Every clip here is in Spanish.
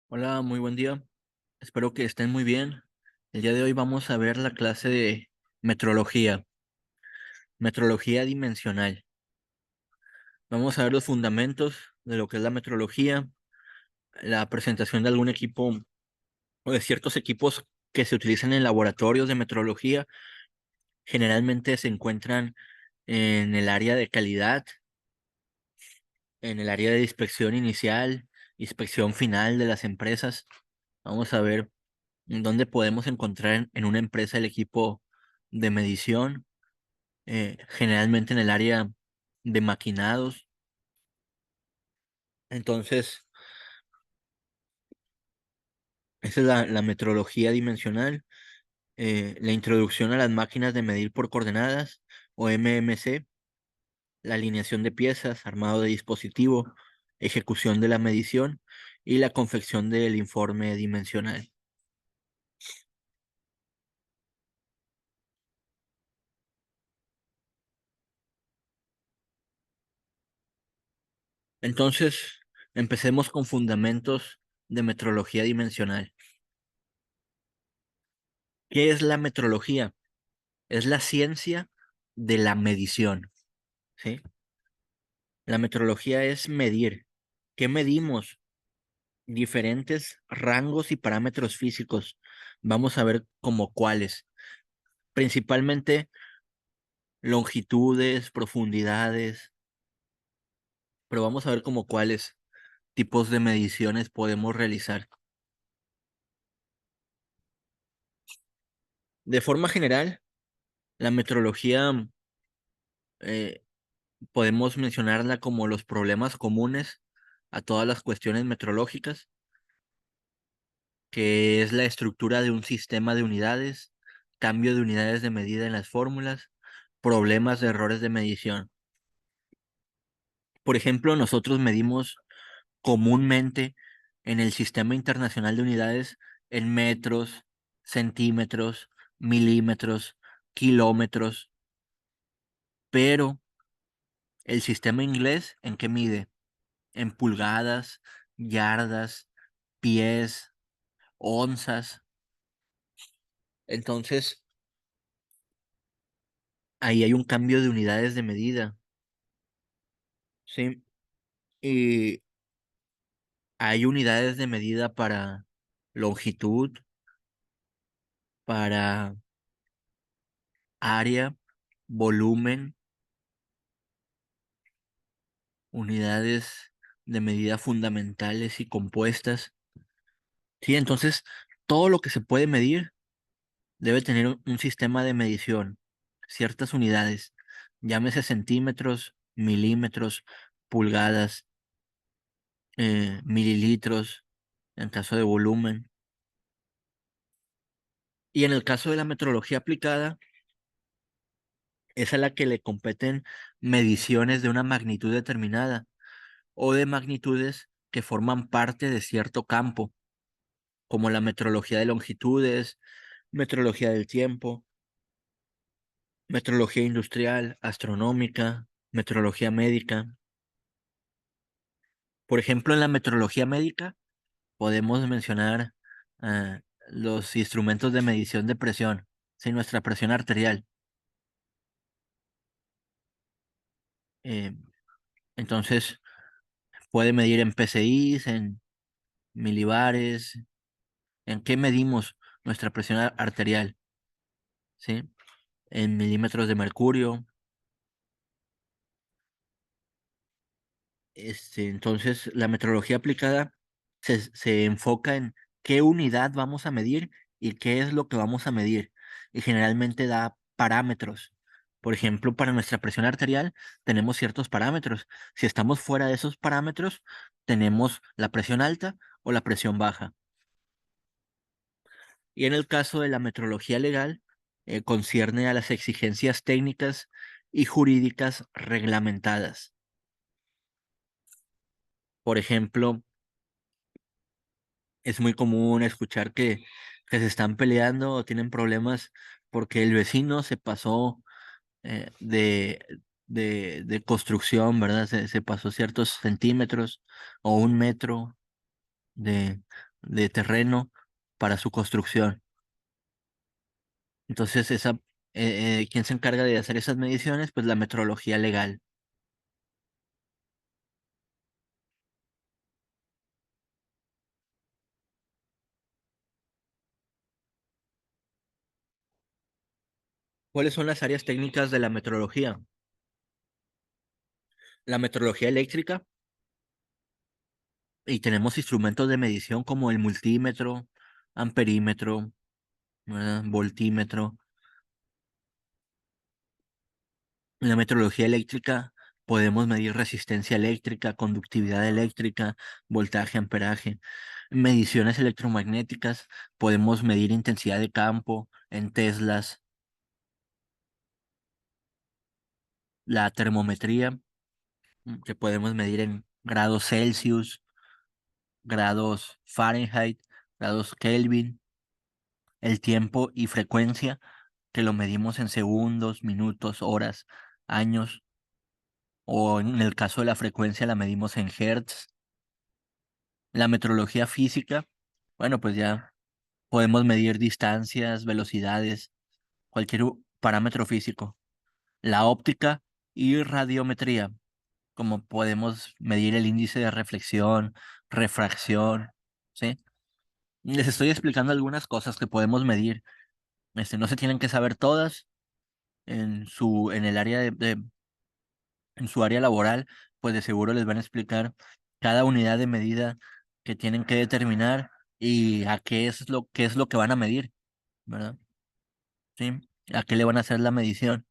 Hola, muy buen día. Espero que estén muy bien. El día de hoy vamos a ver la clase de metrología, metrología dimensional. Vamos a ver los fundamentos de lo que es la metrología, la presentación de algún equipo o de ciertos equipos que se utilizan en laboratorios de metrología. Generalmente se encuentran en el área de calidad, en el área de inspección inicial, inspección final de las empresas. Vamos a ver dónde podemos encontrar en una empresa el equipo de medición, generalmente en el área de maquinados. Entonces, esa es la metrología dimensional, la introducción a las máquinas de medir por coordenadas o MMC, la alineación de piezas, armado de dispositivo, ejecución de la medición y la confección del informe dimensional. Entonces, empecemos con fundamentos de metrología dimensional. ¿Qué es la metrología? Es la ciencia de la medición, ¿sí? La metrología es medir. ¿Qué medimos? Diferentes rangos y parámetros físicos. Vamos a ver como cuáles. Principalmente longitudes, profundidades, pero vamos a ver como cuáles tipos de mediciones podemos realizar. De forma general, la metrología eh, podemos mencionarla como los problemas comunes a todas las cuestiones metrológicas, que es la estructura de un sistema de unidades, cambio de unidades de medida en las fórmulas, problemas de errores de medición. Por ejemplo, nosotros medimos comúnmente en el Sistema Internacional de Unidades en metros, centímetros, milímetros, kilómetros, pero el sistema inglés, ¿en qué mide? En pulgadas, yardas, pies, onzas. Entonces, ahí hay un cambio de unidades de medida, ¿sí? Y hay unidades de medida para longitud, para área, volumen, unidades de medida fundamentales y compuestas. Sí, entonces todo lo que se puede medir debe tener un sistema de medición, ciertas unidades, llámese centímetros, milímetros, pulgadas, mililitros, en caso de volumen. Y en el caso de la metrología aplicada, es a la que le competen mediciones de una magnitud determinada o de magnitudes que forman parte de cierto campo, como la metrología de longitudes, metrología del tiempo, metrología industrial, astronómica, metrología médica. Por ejemplo, en la metrología médica podemos mencionar los instrumentos de medición de presión, sí, nuestra presión arterial. Eh, entonces, puede medir en PSI, en milibares. ¿En qué medimos nuestra presión arterial? ¿Sí? En milímetros de mercurio. Entonces, la metrología aplicada se enfoca en qué unidad vamos a medir y qué es lo que vamos a medir. Y generalmente da parámetros. Por ejemplo, para nuestra presión arterial tenemos ciertos parámetros. Si estamos fuera de esos parámetros, tenemos la presión alta o la presión baja. Y en el caso de la metrología legal, concierne a las exigencias técnicas y jurídicas reglamentadas. Por ejemplo, es muy común escuchar que se están peleando o tienen problemas porque el vecino se pasó eh, de, de construcción, ¿verdad? Se pasó ciertos centímetros o un metro de, de terreno para su construcción. Entonces, ¿quién se encarga de hacer esas mediciones? Pues la metrología legal. ¿Cuáles son las áreas técnicas de la metrología? La metrología eléctrica, y tenemos instrumentos de medición como el multímetro, amperímetro, ¿verdad? Voltímetro. En la metrología eléctrica podemos medir resistencia eléctrica, conductividad eléctrica, voltaje, amperaje. En mediciones electromagnéticas podemos medir intensidad de campo en teslas, la termometría, que podemos medir en grados Celsius, grados Fahrenheit, grados Kelvin, el tiempo y frecuencia, que lo medimos en segundos, minutos, horas, años, o en el caso de la frecuencia la medimos en hertz. La metrología física, bueno, pues ya podemos medir distancias, velocidades, cualquier parámetro físico. La óptica y radiometría, como podemos medir el índice de reflexión, refracción, ¿sí? Les estoy explicando algunas cosas que podemos medir. No se tienen que saber todas en el área en su área laboral, pues de seguro les van a explicar cada unidad de medida que tienen que determinar y a qué es lo que van a medir, ¿verdad? ¿Sí? A qué le van a hacer la medición.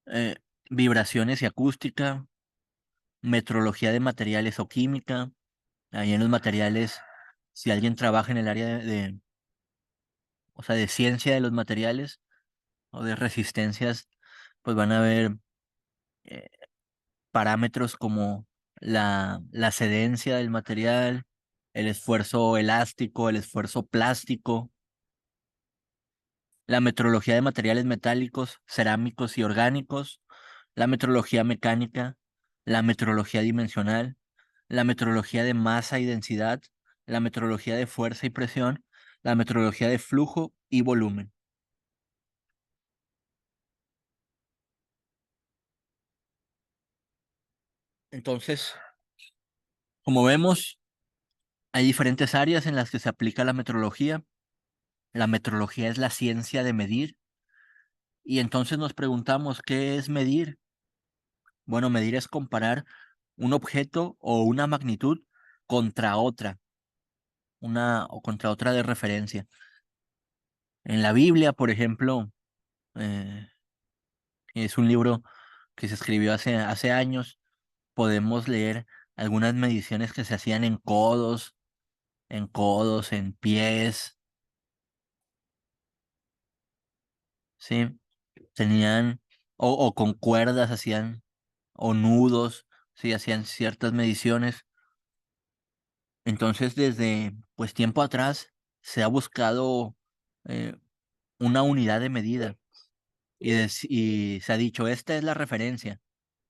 Eh, Vibraciones y acústica, metrología de materiales o química. Ahí en los materiales, si alguien trabaja en el área o sea, de ciencia de los materiales o de resistencias, pues van a ver eh, parámetros como la cedencia del material, el esfuerzo elástico, el esfuerzo plástico, la metrología de materiales metálicos, cerámicos y orgánicos, la metrología mecánica, la metrología dimensional, la metrología de masa y densidad, la metrología de fuerza y presión, la metrología de flujo y volumen. Entonces, como vemos, hay diferentes áreas en las que se aplica la metrología. La metrología es la ciencia de medir. Y entonces nos preguntamos, ¿qué es medir? Bueno, medir es comparar un objeto o una magnitud contra otra, o contra otra de referencia. En la Biblia, por ejemplo, eh, es un libro que se escribió hace años, podemos leer algunas mediciones que se hacían en pies, ¿sí? Tenían, o con cuerdas hacían, o nudos, ¿sí? Hacían ciertas mediciones. Entonces, desde pues tiempo atrás se ha buscado eh, una unidad de medida y se ha dicho, esta es la referencia,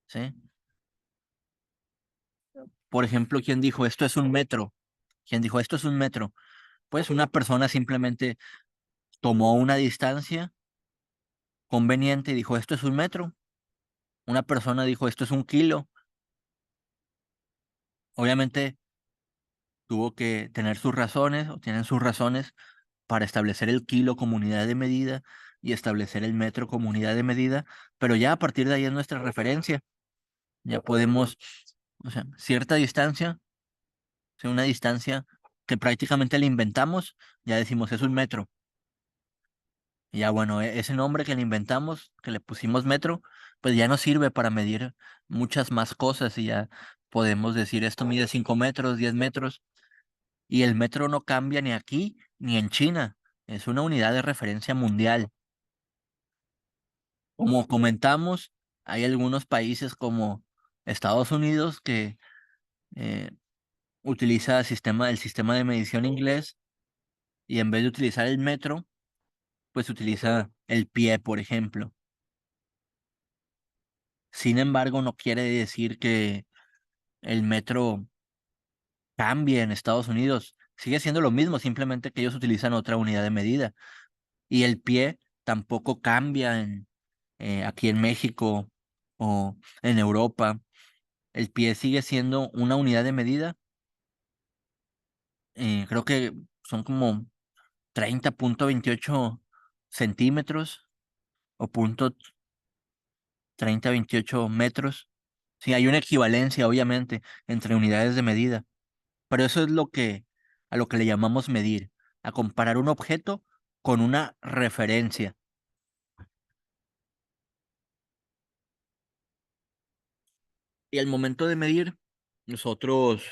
¿sí? Por ejemplo, ¿quién dijo esto es un metro? ¿Quién dijo esto es un metro? Pues una persona simplemente tomó una distancia conveniente y dijo esto es un metro. Una persona dijo esto es un kilo. Obviamente tuvo que tener sus razones o tienen sus razones para establecer el kilo como unidad de medida y establecer el metro como unidad de medida, pero ya a partir de ahí es nuestra referencia. Ya podemos, o sea, cierta distancia, o sea, una distancia que prácticamente le inventamos, ya decimos es un metro. Y ya bueno, ese nombre que le inventamos, que le pusimos metro, pues ya nos sirve para medir muchas más cosas y ya podemos decir esto mide 5 metros, 10 metros, y el metro no cambia ni aquí ni en China. Es una unidad de referencia mundial. Como comentamos, hay algunos países como Estados Unidos que eh, utiliza el sistema de medición inglés y en vez de utilizar el metro, pues utiliza el pie, por ejemplo. Sin embargo, no quiere decir que el metro cambie en Estados Unidos. Sigue siendo lo mismo, simplemente que ellos utilizan otra unidad de medida. Y el pie tampoco cambia aquí en México o en Europa. El pie sigue siendo una unidad de medida. Creo que son como 30,28 centímetros o punto 30,28 metros. Sí, hay una equivalencia, obviamente, entre unidades de medida, pero eso es a lo que le llamamos medir, a comparar un objeto con una referencia. Y al momento de medir, nosotros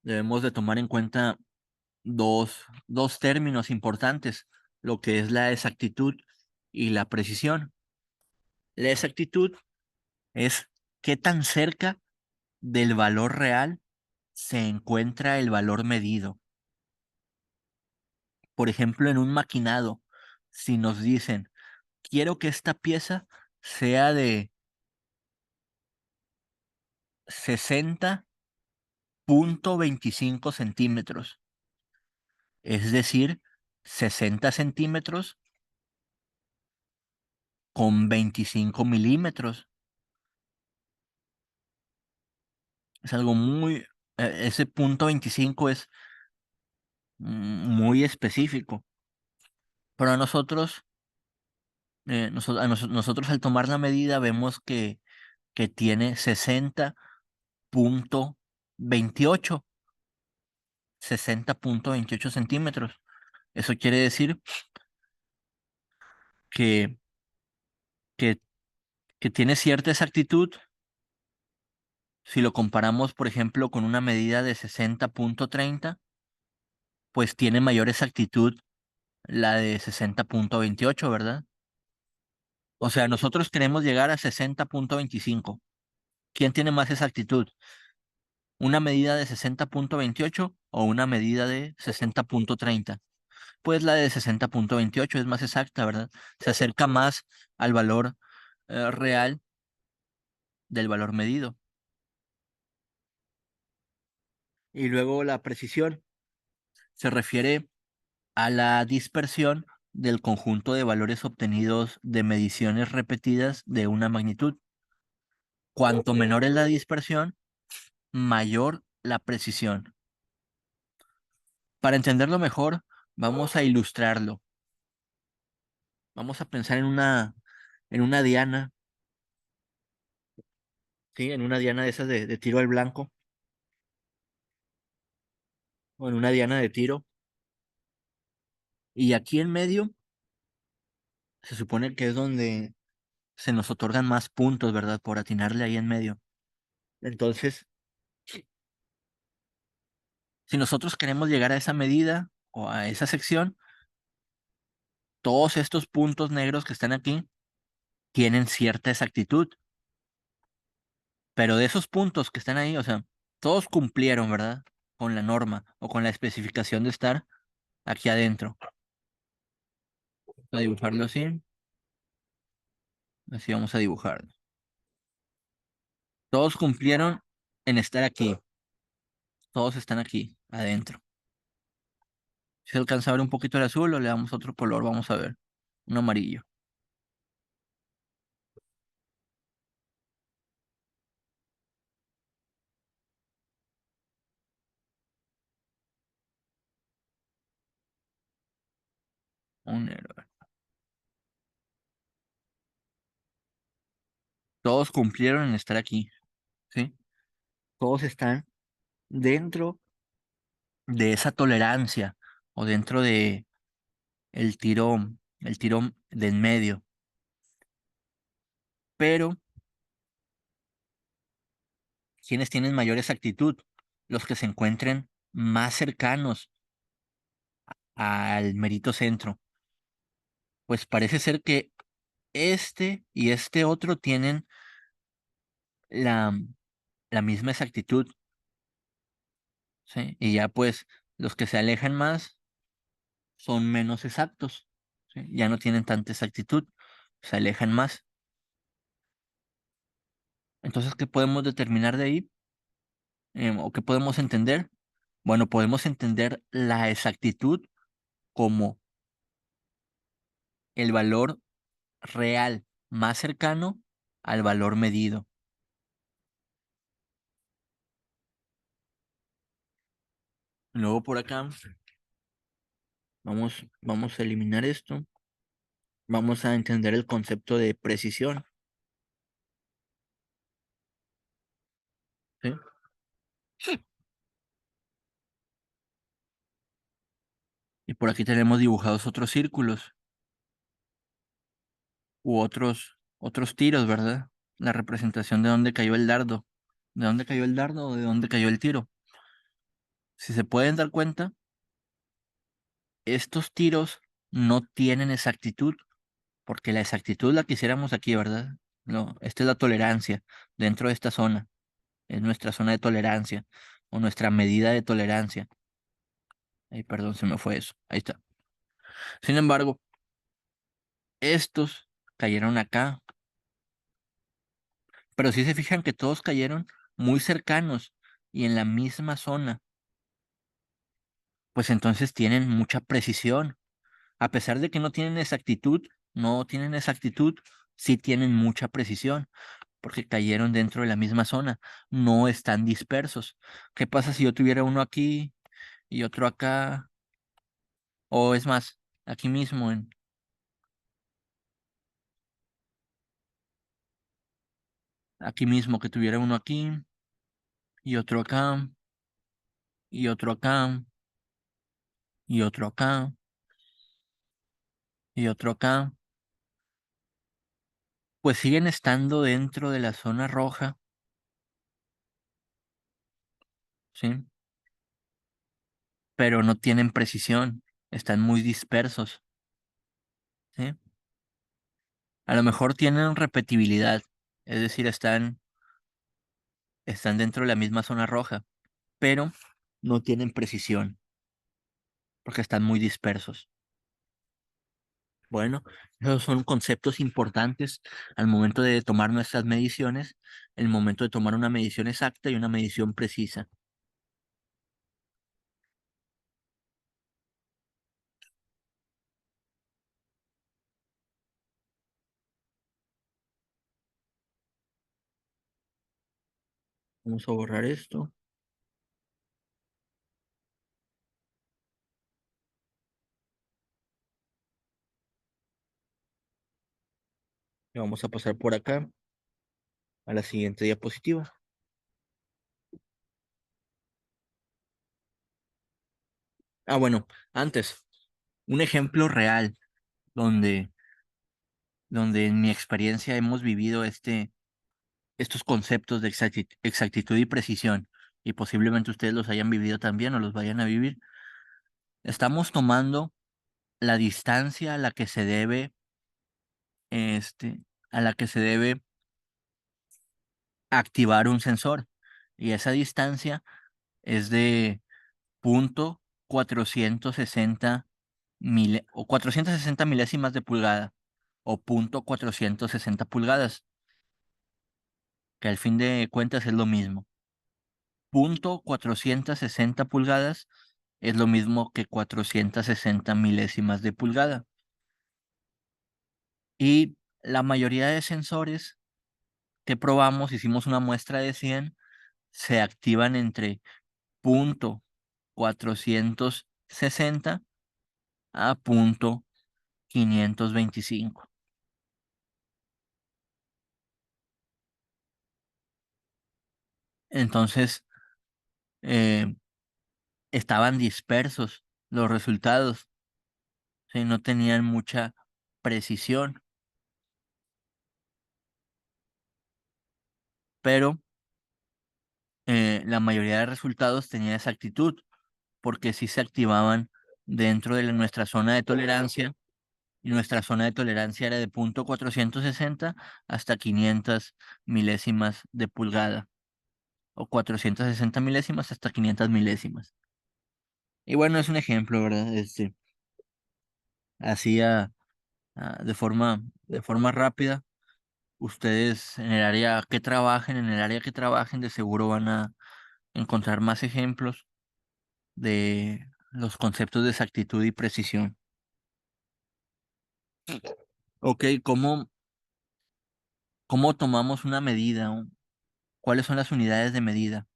debemos de tomar en cuenta dos términos importantes, lo que es la exactitud y la precisión. La exactitud es qué tan cerca del valor real se encuentra el valor medido. Por ejemplo, en un maquinado, si nos dicen, quiero que esta pieza sea de 60,25 centímetros, es decir, 60 centímetros con 25 milímetros. Es algo ese punto 25 es muy específico. Pero a nosotros, nosotros al tomar la medida vemos que tiene 60,28, 60,28 centímetros. Eso quiere decir que, que, que tiene cierta exactitud. Si lo comparamos, por ejemplo, con una medida de 60,30, pues tiene mayor exactitud la de 60,28, ¿verdad? O sea, nosotros queremos llegar a 60,25. ¿Quién tiene más exactitud? ¿Una medida de 60,28 o una medida de 60,30? Pues la de 60,28 es más exacta, ¿verdad? Se acerca más al valor real del valor medido. Y luego la precisión se refiere a la dispersión del conjunto de valores obtenidos de mediciones repetidas de una magnitud. Cuanto menor es la dispersión, mayor la precisión. Para entenderlo mejor, vamos a ilustrarlo. Vamos a pensar en una diana, ¿sí? En una diana de esas de tiro al blanco, o en una diana de tiro. Y aquí en medio se supone que es donde se nos otorgan más puntos, ¿verdad? Por atinarle ahí en medio. Entonces, si nosotros queremos llegar a esa medida o a esa sección, todos estos puntos negros que están aquí tienen cierta exactitud, pero de esos puntos que están ahí, o sea, todos cumplieron, ¿verdad? Con la norma o con la especificación de estar aquí adentro. Voy a dibujarlo así, así vamos a dibujarlo. Todos cumplieron en estar aquí, todos están aquí adentro. Si se alcanza a ver un poquito el azul o le damos otro color, vamos a ver, un amarillo, un negro. Todos cumplieron en estar aquí, ¿sí? Todos están dentro de esa tolerancia o dentro de el tiro, el tiro de en medio. Pero, ¿quiénes tienen mayor exactitud? Los que se encuentren más cercanos al merito centro. Pues parece ser que este y este otro tienen la, la misma exactitud, ¿sí? Y ya pues los que se alejan más son menos exactos, ¿sí? Ya no tienen tanta exactitud, se alejan más. Entonces, ¿qué podemos determinar de ahí? ¿O qué podemos entender? Bueno, podemos entender la exactitud como el valor real más cercano al valor medido. Luego por acá vamos a eliminar esto. Vamos a entender el concepto de precisión, ¿sí? Y por aquí tenemos dibujados otros círculos u otros tiros, ¿verdad? La representación de dónde cayó el dardo. ¿De dónde cayó el dardo o de dónde cayó el tiro? Si se pueden dar cuenta, estos tiros no tienen exactitud, porque la exactitud la quisiéramos aquí, ¿verdad? No, esta es la tolerancia dentro de esta zona. Es nuestra zona de tolerancia o nuestra medida de tolerancia. Ay, perdón, se me fue eso. Ahí está. Sin embargo, estos cayeron acá, pero si se fijan que todos cayeron muy cercanos y en la misma zona, pues entonces tienen mucha precisión. A pesar de que no tienen exactitud, sí tienen mucha precisión, porque cayeron dentro de la misma zona, no están dispersos. ¿Qué pasa si yo tuviera uno aquí y otro acá? O es más, aquí mismo, aquí mismo, que tuviera uno aquí y otro acá y otro acá y otro acá y otro acá, pues siguen estando dentro de la zona roja, ¿sí? Pero no tienen precisión, están muy dispersos, ¿sí? A lo mejor tienen repetibilidad, es decir, están dentro de la misma zona roja, pero no tienen precisión porque están muy dispersos. Bueno, esos son conceptos importantes al momento de tomar nuestras mediciones, el momento de tomar una medición exacta y una medición precisa. Vamos a borrar esto y vamos a pasar por acá a la siguiente diapositiva. Ah, bueno, antes, un ejemplo real donde, donde en mi experiencia hemos vivido estos conceptos de exactitud y precisión, y posiblemente ustedes los hayan vivido también o los vayan a vivir. Estamos tomando la distancia este, a la que se debe activar un sensor, y esa distancia es de punto 460 o 460 milésimas de pulgada o punto 460 pulgadas, que al fin de cuentas es lo mismo. Punto 460 pulgadas es lo mismo que 460 milésimas de pulgada. Y la mayoría de sensores que probamos, hicimos una muestra de 100, se activan entre punto 460 a punto 525. Entonces, eh, estaban dispersos los resultados, ¿sí? No tenían mucha precisión, pero la mayoría de resultados tenía exactitud, porque sí se activaban dentro de nuestra zona de tolerancia, y nuestra zona de tolerancia era de punto 460 hasta 500 milésimas de pulgada, o 460 milésimas hasta 500 milésimas. Y bueno, es un ejemplo, ¿verdad? Así de forma rápida. Ustedes en el área que trabajen, de seguro van a encontrar más ejemplos de los conceptos de exactitud y precisión. Ok, ¿cómo tomamos una medida? ¿Cuáles son las unidades de medida?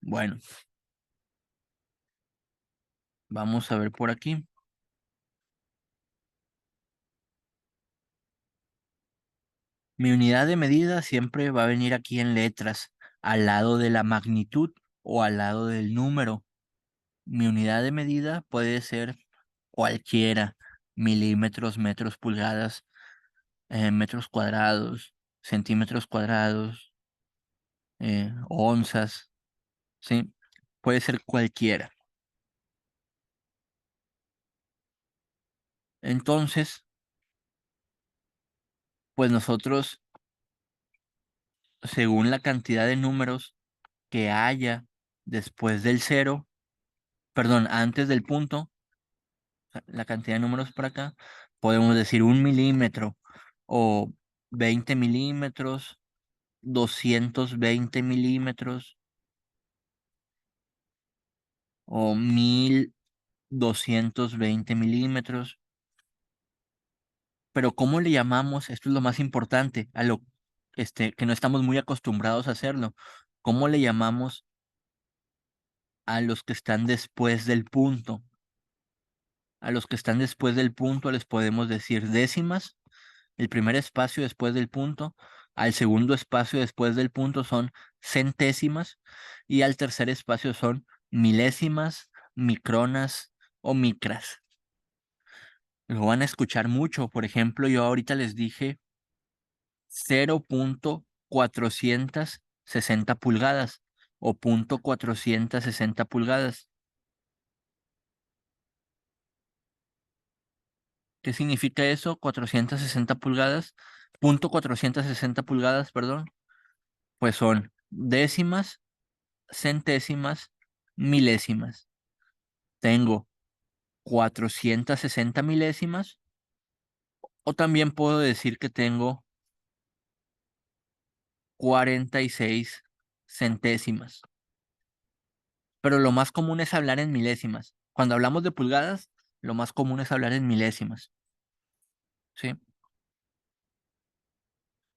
Bueno, vamos a ver por aquí. Mi unidad de medida siempre va a venir aquí en letras, al lado de la magnitud o al lado del número. Mi unidad de medida puede ser cualquiera: milímetros, metros, pulgadas, metros cuadrados, centímetros cuadrados, onzas, ¿sí? Puede ser cualquiera. Entonces, pues nosotros, según la cantidad de números que haya después del cero, perdón, antes del punto, la cantidad de números por acá, podemos decir 1 milímetro o 20 milímetros, 220 milímetros o 1220 milímetros. Pero ¿cómo le llamamos? Esto es lo más importante, a lo que no estamos muy acostumbrados a hacerlo. ¿Cómo le llamamos a los que están después del punto? A los que están después del punto les podemos decir décimas. El primer espacio después del punto, al segundo espacio después del punto son centésimas y al tercer espacio son milésimas, micronas o micras. Lo van a escuchar mucho. Por ejemplo, yo ahorita les dije 0,460 pulgadas o 0,460 pulgadas. ¿Qué significa eso? 460 pulgadas, 0,460 pulgadas, perdón. Pues son décimas, centésimas, milésimas. Tengo 460 milésimas o también puedo decir que tengo 46 centésimas. Pero lo más común es hablar en milésimas. Cuando hablamos de pulgadas, lo más común es hablar en milésimas, ¿sí?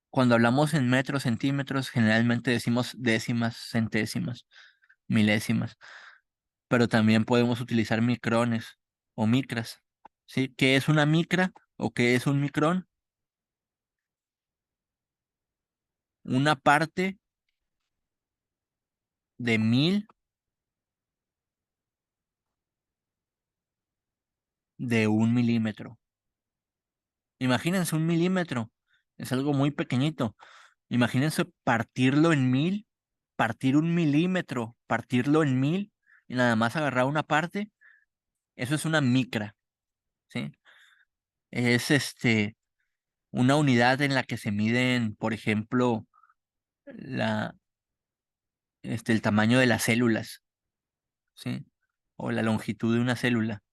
Cuando hablamos en metros, centímetros, generalmente decimos décimas, centésimas, milésimas. Pero también podemos utilizar micrones o micras, ¿sí? ¿Qué es una micra o qué es un micrón? Una parte de 1000 de 1 milímetro. Imagínense 1 milímetro, es algo muy pequeñito. Imagínense partirlo en 1000, partir 1 milímetro, partirlo en 1000 y nada más agarrar una parte. Eso es una micra, ¿sí? Es una unidad en la que se miden, por ejemplo, la, el tamaño de las células, ¿sí? O la longitud de una célula.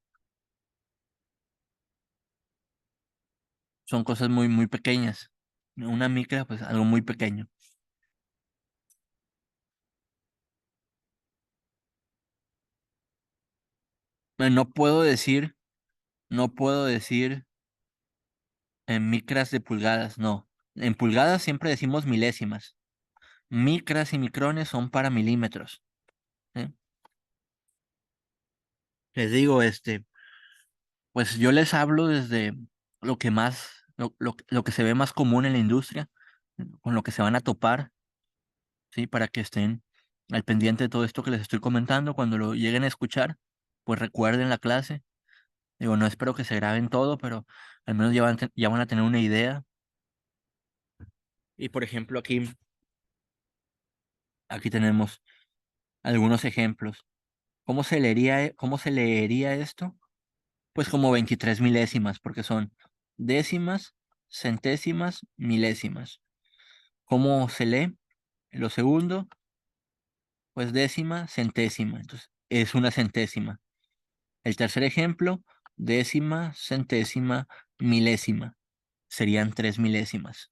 Son cosas muy, muy pequeñas. Una micra, pues algo muy pequeño. No puedo decir en micras de pulgadas, no. En pulgadas siempre decimos milésimas. Micras y micrones son para milímetros, ¿sí? Les digo, pues yo les hablo desde lo que se ve más común en la industria, con lo que se van a topar, ¿sí? Para que estén al pendiente de todo esto que les estoy comentando. Cuando lo lleguen a escuchar, pues recuerden la clase. Digo, no espero que se graben todo, pero al menos ya van a tener una idea. Y por ejemplo, aquí tenemos algunos ejemplos. ¿Cómo se leería esto? Pues como 23 milésimas, porque son décimas, centésimas, milésimas. ¿Cómo se lee? Lo segundo, pues décima, centésima. Entonces, es una centésima. El tercer ejemplo, décima, centésima, milésima. Serían 3 milésimas.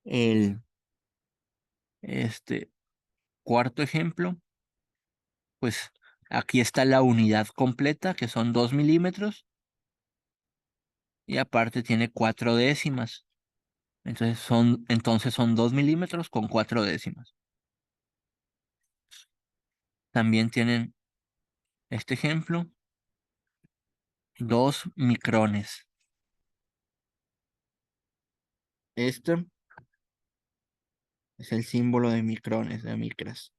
El, este, cuarto ejemplo, pues aquí está la unidad completa, que son 2 milímetros, y aparte tiene 4 décimas. Entonces son 2 milímetros con 4 décimas. También tienen este ejemplo, 2 micrones. Este es el símbolo de micrones, de micras.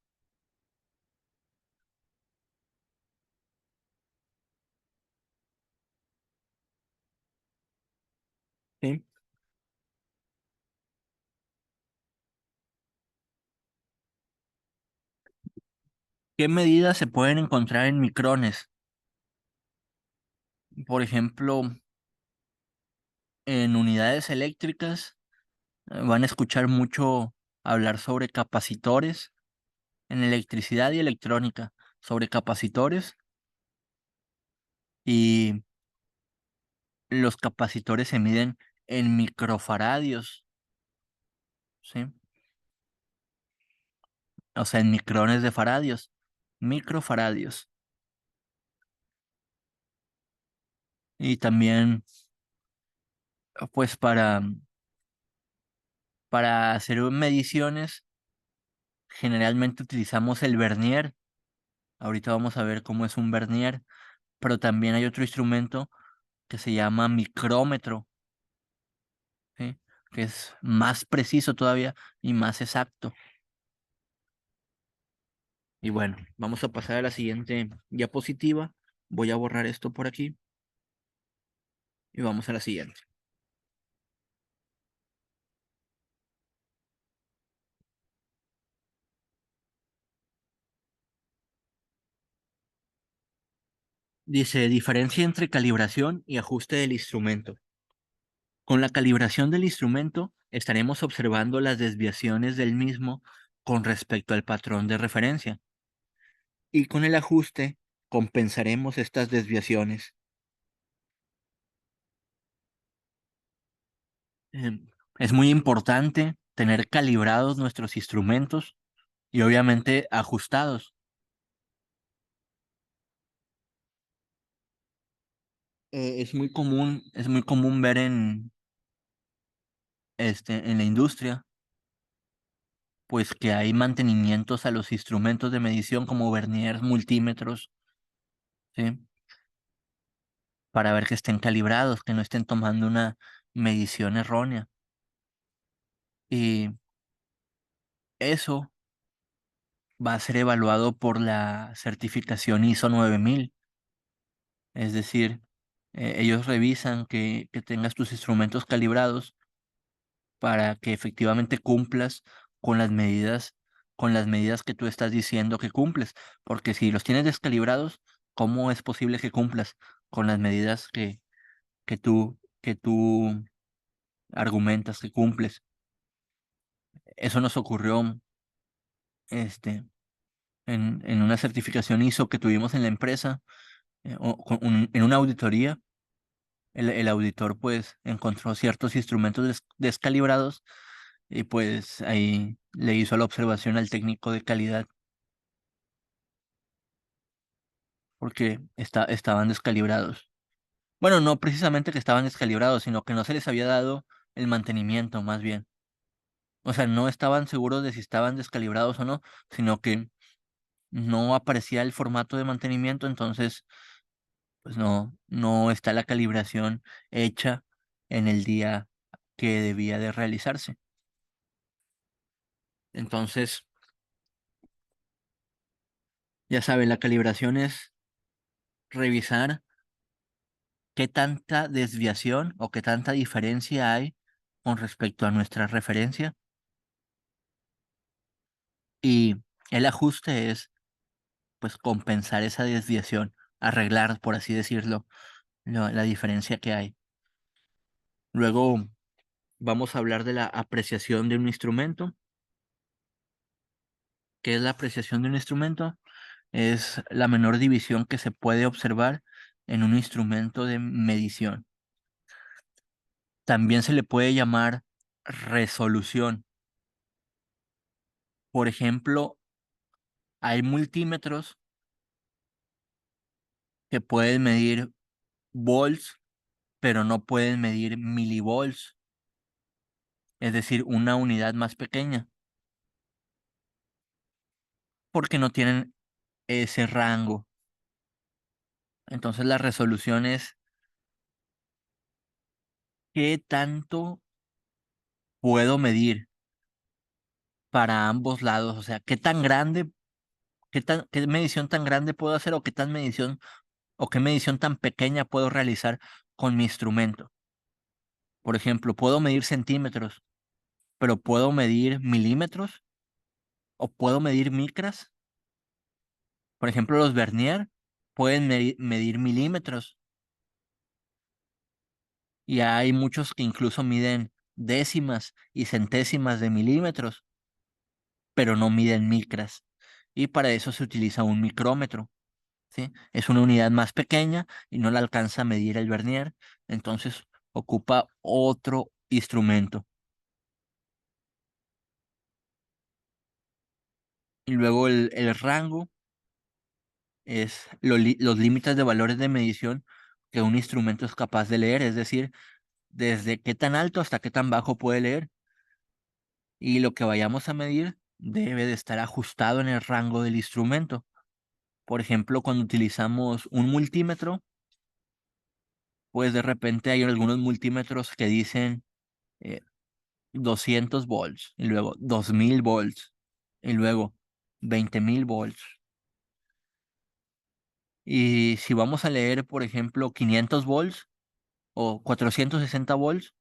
¿Sí? ¿Qué medidas se pueden encontrar en micrones? Por ejemplo, en unidades eléctricas van a escuchar mucho hablar sobre capacitores, en electricidad y electrónica, sobre capacitores, y los capacitores se miden en microfaradios, ¿sí? O sea, en micrones de faradios, microfaradios. Y también, pues para hacer mediciones, generalmente utilizamos el vernier. Ahorita vamos a ver cómo es un vernier, pero también hay otro instrumento que se llama micrómetro, ¿sí? Que es más preciso todavía y más exacto. Y bueno, vamos a pasar a la siguiente diapositiva. Voy a borrar esto por aquí y vamos a la siguiente. Dice, diferencia entre calibración y ajuste del instrumento. Con la calibración del instrumento estaremos observando las desviaciones del mismo con respecto al patrón de referencia, y con el ajuste compensaremos estas desviaciones. Es muy importante tener calibrados nuestros instrumentos y obviamente ajustados. Es muy común ver en la industria, pues que hay mantenimientos a los instrumentos de medición como verniers, multímetros, ¿sí? Para ver que estén calibrados, que no estén tomando una medición errónea. Y eso va a ser evaluado por la certificación ISO 9000. Es decir, ellos revisan que tengas tus instrumentos calibrados para que efectivamente cumplas con las medidas, con las medidas que tú estás diciendo que cumples. Porque si los tienes descalibrados, ¿cómo es posible que cumplas con las medidas que tú argumentas que cumples? Eso nos ocurrió este, en una certificación ISO que tuvimos en la empresa, en una auditoría. El auditor pues encontró ciertos instrumentos descalibrados, y pues ahí le hizo la observación al técnico de calidad porque estaban descalibrados. Bueno, no precisamente que estaban descalibrados, sino que no se les había dado el mantenimiento, más bien. O sea, no estaban seguros de si estaban descalibrados o no, sino que no aparecía el formato de mantenimiento, entonces pues no está la calibración hecha en el día que debía de realizarse. Entonces, ya saben, la calibración es revisar qué tanta desviación o qué tanta diferencia hay con respecto a nuestra referencia, y el ajuste es pues compensar esa desviación, arreglar, por así decirlo, la diferencia que hay. Luego vamos a hablar de la apreciación de un instrumento. ¿Qué es la apreciación de un instrumento? Es la menor división que se puede observar en un instrumento de medición. También se le puede llamar resolución. Por ejemplo, Hay multímetros que pueden medir volts, pero no pueden medir milivolts, es decir, una unidad más pequeña, porque no tienen ese rango. Entonces la resolución es qué tanto puedo medir para ambos lados, o sea, qué tan grande, qué medición tan grande puedo hacer o qué medición tan pequeña puedo realizar con mi instrumento. Por ejemplo, puedo medir centímetros, pero puedo medir milímetros o puedo medir micras. Por ejemplo, los vernier pueden medir milímetros y hay muchos que incluso miden décimas y centésimas de milímetros, pero no miden micras. Y para eso se utiliza un micrómetro, ¿sí? Es una unidad más pequeña y no la alcanza a medir el vernier, entonces ocupa otro instrumento. Y luego el rango es los límites de valores de medición que un instrumento es capaz de leer, es decir, desde qué tan alto hasta qué tan bajo puede leer. Y lo que vayamos a medir debe de estar ajustado en el rango del instrumento. Por ejemplo, cuando utilizamos un multímetro, pues de repente hay algunos multímetros que dicen eh, 200 volts y luego 2000 volts y luego 20.000 volts. Y si vamos a leer, por ejemplo, 500 volts o 460 volts,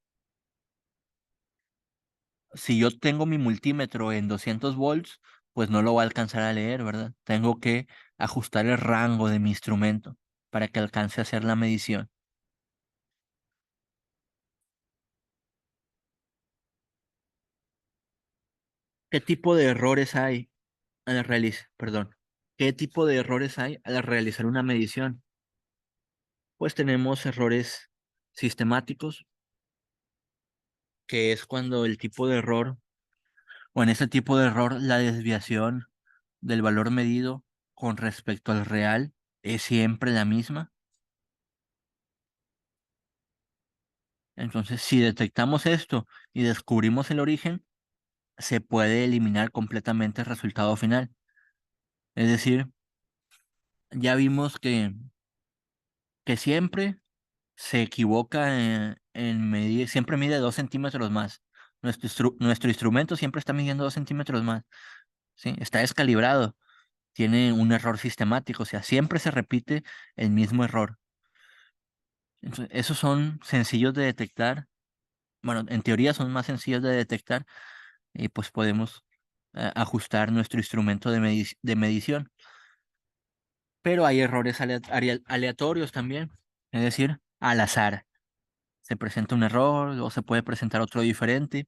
si yo tengo mi multímetro en 200 volts, pues no lo va a alcanzar a leer, ¿verdad? Tengo que ajustar el rango de mi instrumento para que alcance a hacer la medición. ¿Qué tipo de errores hay al realizar, perdón, qué tipo de errores hay al realizar una medición? Pues tenemos errores sistemáticos, que es cuando el tipo de error, o en ese tipo de error, la desviación del valor medido con respecto al real es siempre la misma. Entonces, si detectamos esto y descubrimos el origen, se puede eliminar completamente el resultado final. Es decir, ya vimos que siempre se equivoca en medir, siempre mide 2 centímetros más. Nuestro instrumento siempre está midiendo 2 centímetros más, ¿sí? Está descalibrado, tiene un error sistemático, o sea, siempre se repite el mismo error. Entonces, esos son sencillos de detectar. Bueno, en teoría son más sencillos de detectar y pues podemos ajustar nuestro instrumento de medición. Pero hay errores aleatorios también, es decir, al azar. Se presenta un error o se puede presentar otro diferente.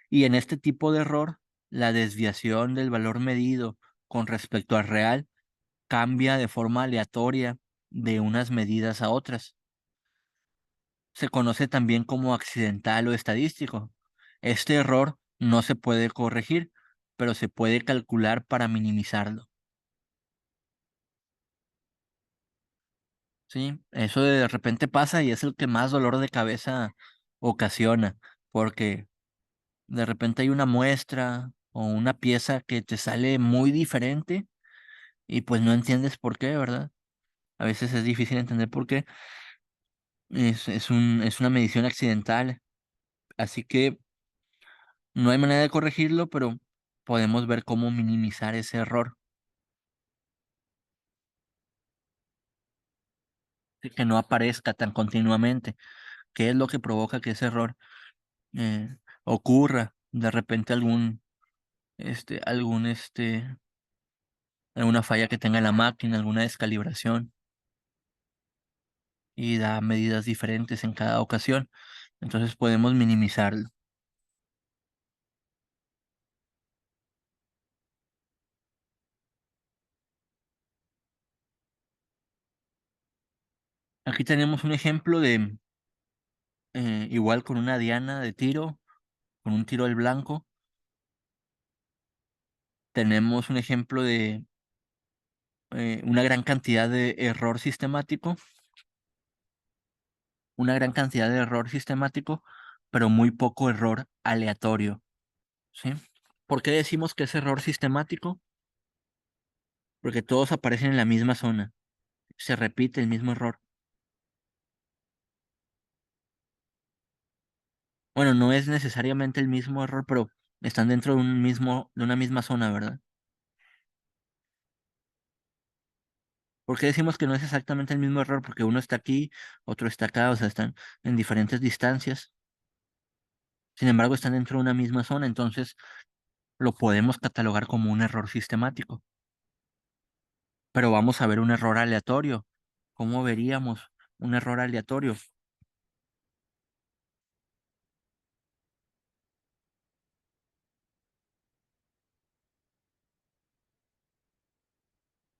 Y en este tipo de error, la desviación del valor medido con respecto al real cambia de forma aleatoria de unas medidas a otras. Se conoce también como accidental o estadístico. Este error no se puede corregir, pero se puede calcular para minimizarlo. Sí, eso de repente pasa y es el que más dolor de cabeza ocasiona, porque de repente hay una muestra o una pieza que te sale muy diferente y pues no entiendes por qué, ¿verdad? A veces es difícil entender por qué. Es una medición accidental, así que no hay manera de corregirlo, pero podemos ver cómo minimizar ese error, y que no aparezca tan continuamente. ¿Qué es lo que provoca que ese error ocurra? De repente alguna falla que tenga la máquina, alguna descalibración y da medidas diferentes en cada ocasión. Entonces podemos minimizarlo. Aquí tenemos un ejemplo de igual con una diana de tiro, con un tiro al blanco. tenemos un ejemplo de una gran cantidad de error sistemático, una gran cantidad de error sistemático, pero muy poco error aleatorio, ¿sí? ¿Por qué decimos que es error sistemático? Porque todos aparecen en la misma zona, se repite el mismo error. Bueno, no es necesariamente el mismo error, pero están dentro de de una misma zona, ¿verdad? ¿Por qué decimos que no es exactamente el mismo error? Porque uno está aquí, otro está acá, o sea, están en diferentes distancias. Sin embargo, están dentro de una misma zona, entonces lo podemos catalogar como un error sistemático. Pero vamos a ver un error aleatorio. ¿Cómo veríamos un error aleatorio?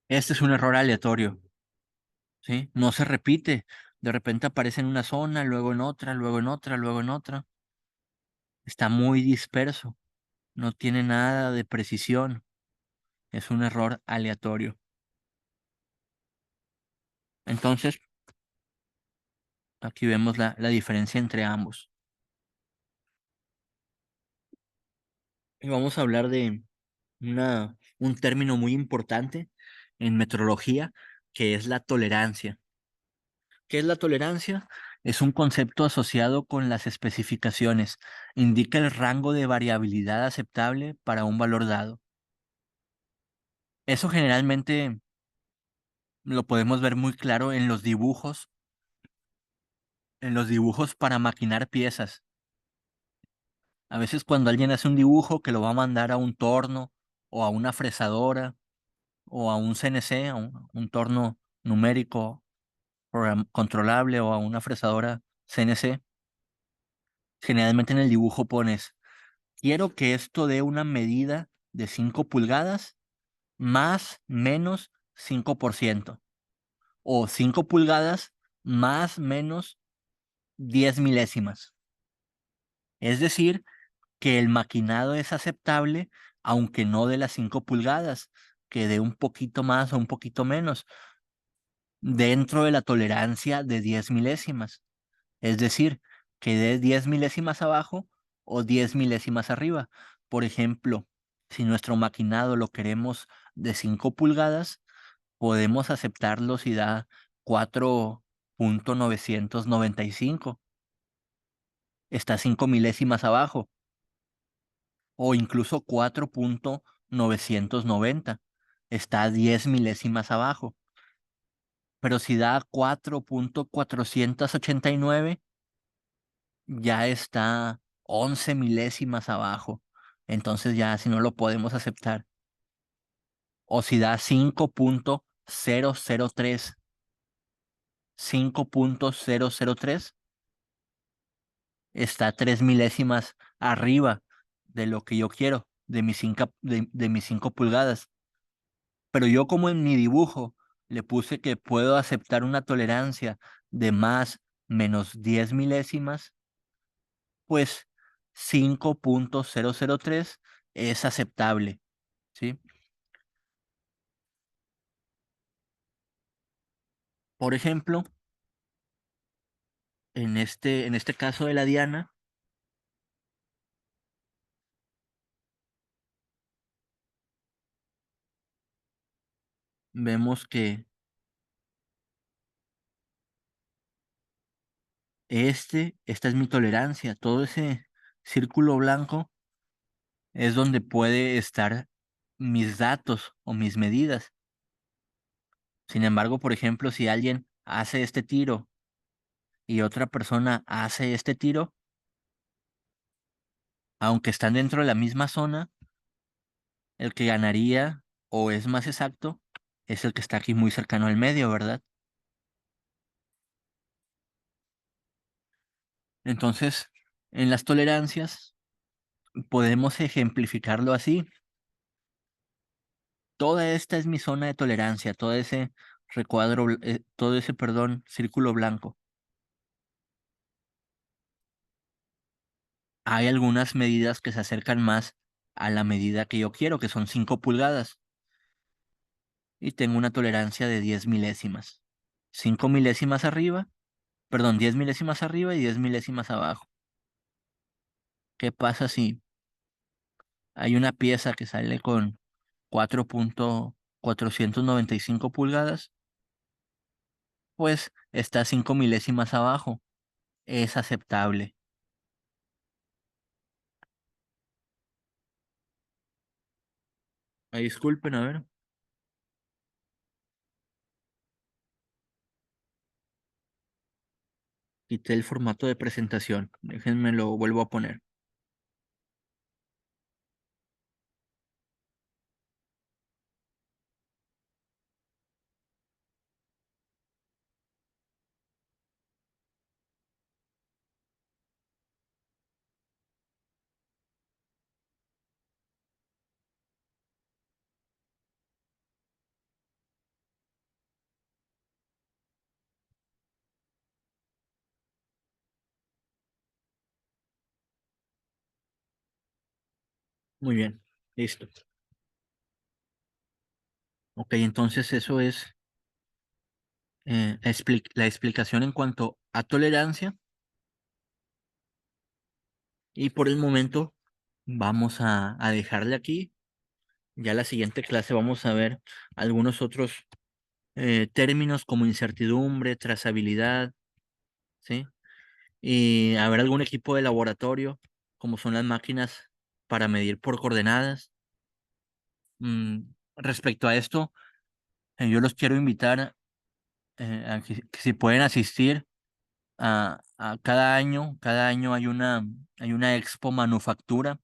Este es un error aleatorio, ¿sí? No se repite. De repente aparece en una zona, luego en otra, luego en otra, luego en otra. Está muy disperso. No tiene nada de precisión. Es un error aleatorio. Entonces, aquí vemos la diferencia entre ambos. Y vamos a hablar de un término muy importante en metrología, que es la tolerancia. ¿Qué es la tolerancia? Es un concepto asociado con las especificaciones. Indica el rango de variabilidad aceptable para un valor dado. Eso generalmente lo podemos ver muy claro en los dibujos para maquinar piezas. A veces cuando alguien hace un dibujo que lo va a mandar a un torno o a una fresadora o a un CNC, a un torno numérico controlable o a una fresadora CNC, generalmente en el dibujo pones, quiero que esto dé una medida de 5 pulgadas más menos 5% o 5 pulgadas más menos 10 milésimas. Es decir, que el maquinado es aceptable aunque no de las 5 pulgadas, que dé un poquito más o un poquito menos, dentro de la tolerancia de 10 milésimas. Es decir, que dé 10 milésimas abajo o 10 milésimas arriba. Por ejemplo, si nuestro maquinado lo queremos de 5 pulgadas, podemos aceptarlo si da 4,995. Está 5 milésimas abajo. O incluso 4,990. Está 10 milésimas abajo. Pero si da 4,489 ya está 11 milésimas abajo. Entonces ya si no lo podemos aceptar. O si da 5,003, 5,003 está 3 milésimas arriba de lo que yo quiero, de mis 5 pulgadas. Pero yo como en mi dibujo le puse que puedo aceptar una tolerancia de más menos 10 milésimas, pues 5,003 es aceptable, ¿sí? Por ejemplo, en este caso de la diana, vemos que esta es mi tolerancia. Todo ese círculo blanco es donde puede estar mis datos o mis medidas. Sin embargo, por ejemplo, si alguien hace este tiro y otra persona hace este tiro, aunque están dentro de la misma zona, el que ganaría o es más exacto es el que está aquí muy cercano al medio, ¿verdad? Entonces, en las tolerancias podemos ejemplificarlo así. Toda esta es mi zona de tolerancia, todo ese todo ese, perdón, círculo blanco. Hay algunas medidas que se acercan más a la medida que yo quiero, que son 5 pulgadas, y tengo una tolerancia de 10 milésimas. 5 milésimas arriba, perdón, 10 milésimas arriba y 10 milésimas abajo. ¿Qué pasa si hay una pieza que sale con 4.495 pulgadas? Pues está 5 milésimas abajo. Es aceptable. Ay, disculpen, a ver. Quité el formato de presentación. Déjenme lo vuelvo a poner. Muy bien. Listo. Ok, entonces eso es la explicación en cuanto a tolerancia. Y por el momento vamos a dejarle aquí. Ya la siguiente clase vamos a ver algunos otros términos como incertidumbre, trazabilidad, ¿sí? Y a ver algún equipo de laboratorio, como son las máquinas para medir por coordenadas. Respecto a esto, yo los quiero invitar a que si pueden asistir a cada año hay una expo manufactura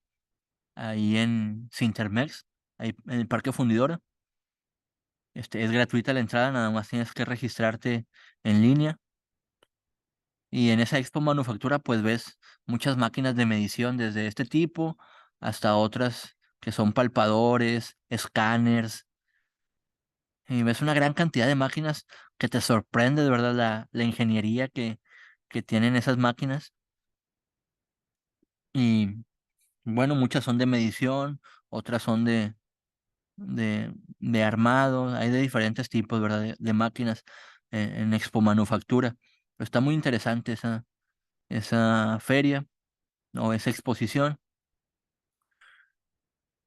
ahí en Sintermex, ahí en el Parque Fundidora. Es gratuita la entrada, nada más tienes que registrarte en línea. Y en esa expo manufactura, pues ves muchas máquinas de medición, desde este tipo hasta otras que son palpadores, escáneres, y ves una gran cantidad de máquinas que te sorprende de verdad la ingeniería que tienen esas máquinas. Y bueno, muchas son de medición, otras son de armado, hay de diferentes tipos, ¿verdad? De máquinas en Expo Manufactura. Pero está muy interesante esa feria o esa exposición,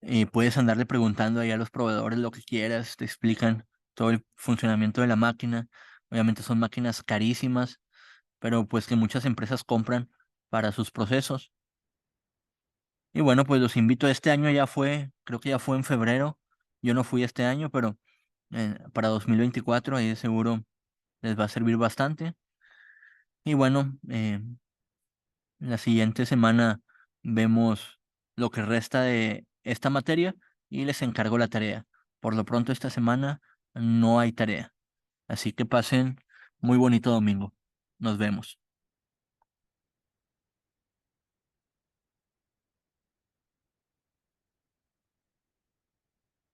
y puedes andarle preguntando ahí a los proveedores lo que quieras, te explican todo el funcionamiento de la máquina. Obviamente son máquinas carísimas, pero pues que muchas empresas compran para sus procesos. Y bueno, pues los invito, este año ya fue, creo que ya fue en febrero, yo no fui este año, pero para 2024 ahí de seguro les va a servir bastante. Y bueno, la siguiente semana vemos lo que resta de esta materia y les encargo la tarea. Por lo pronto esta semana no hay tarea, así que pasen muy bonito domingo. Nos vemos.